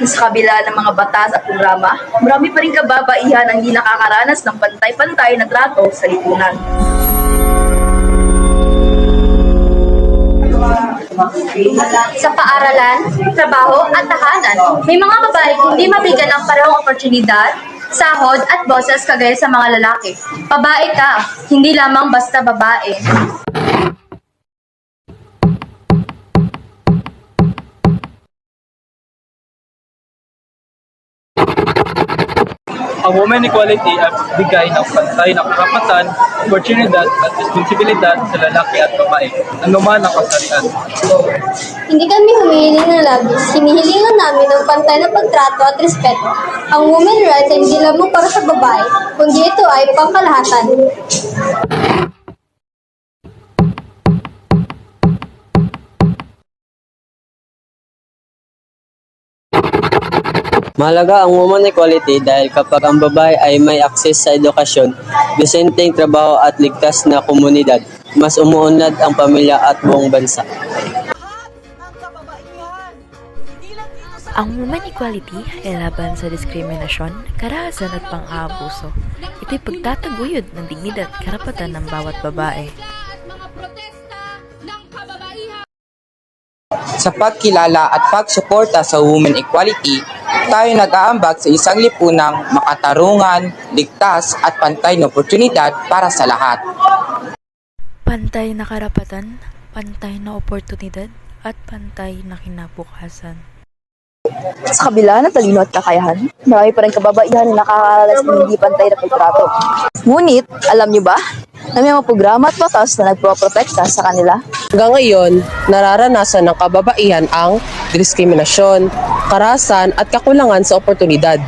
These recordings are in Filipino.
sa kabila ng mga batas at programa, marami pa rin kababaihan ang hindi nakakaranas ng pantay-pantay na trato sa lipunan. Sa paaralan, trabaho at tahanan, may mga babaeng hindi mabigyan ng parehong oportunidad, sahod at boses kagaya sa mga lalaki. Babae ka, hindi lamang basta babae. Ang women equality ay bigay ng pantay na karapatan, oportunidad at responsibilidad sa lalaki at babae, anuman ang kasarian. Hindi kami humihiling ng labis, hinihilingan namin ng pantay na pagtrato at respeto. Ang women's rights ay hindi lamang para sa babae, kundi ito ay pangkalahatan. Mahalaga ang women equality dahil kapag ang babae ay may akses sa edukasyon, desenteng trabaho at ligtas na komunidad, mas umuunlad ang pamilya at buong bansa. Ang women equality ay laban sa diskriminasyon, karahasan at pang-aabuso. Ito'y pagtataguyod ng dignidad at karapatan ng bawat babae. Sa pagkilala at pagsuporta sa women equality, tayo nag-aambag sa isang lipunang makatarungan, ligtas at pantay na oportunidad para sa lahat. Pantay na karapatan, pantay na oportunidad, at pantay na kinabukasan. Sa kabila ng talino at kakayahan, marami pa rin kababaihan na nakakaranas ng hindi pantay na pagtrato. Ngunit, alam niyo ba, na may mga programa at batas na nagproprotekta sa kanila? Hanggang ngayon, nararanasan ng kababaihan ang diskriminasyon, karahasan at kakulangan sa oportunidad.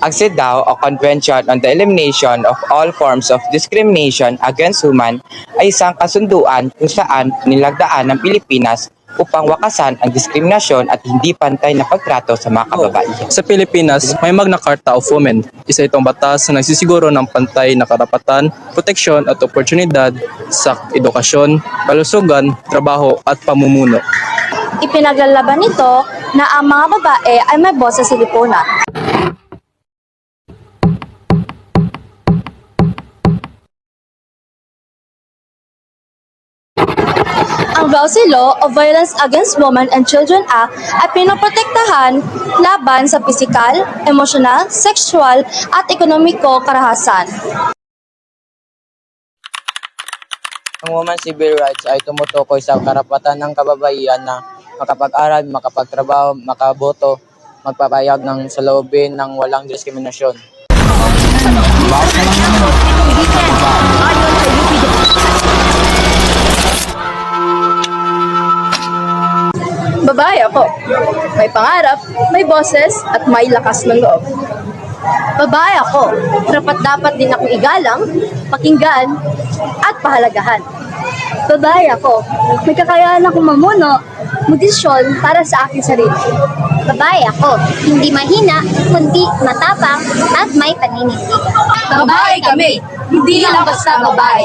Ang CEDAW o Convention on the Elimination of All Forms of Discrimination Against Women ay isang kasunduan kung saan nilagdaan ng Pilipinas upang wakasan ang diskriminasyon at hindi pantay na pagtrato sa mga kababaihan. Sa Pilipinas, may Magna Carta of Women. Isa itong batas na nagsisiguro ng pantay na karapatan, proteksyon at oportunidad sa edukasyon, kalusugan, trabaho at pamumuno. Ipinaglalaban nito na ang mga babae ay may boses sa lipunan. Ang Bausi Law of Violence Against Women and Children Act ay pinoprotektahan laban sa pisikal, emosyonal, sexual at ekonomiko karahasan. Ang women's civil rights ay tumutukoy sa karapatan ng kababaihan na makapag-aral, makapagtrabaho, makaboto, magpapayag ng saloobin ng walang diskriminasyon. Babae ako. May pangarap, may boses, at may lakas ng loob. Babae ako, dapat din akong igalang, pakinggan, at pahalagahan. Babae ako, may kakayahan akong mamuno, magdesisyon para sa aking sarili. Babae ako, hindi mahina, kundi matapang at may paninindigan. Babae kami, hindi lang basta babae.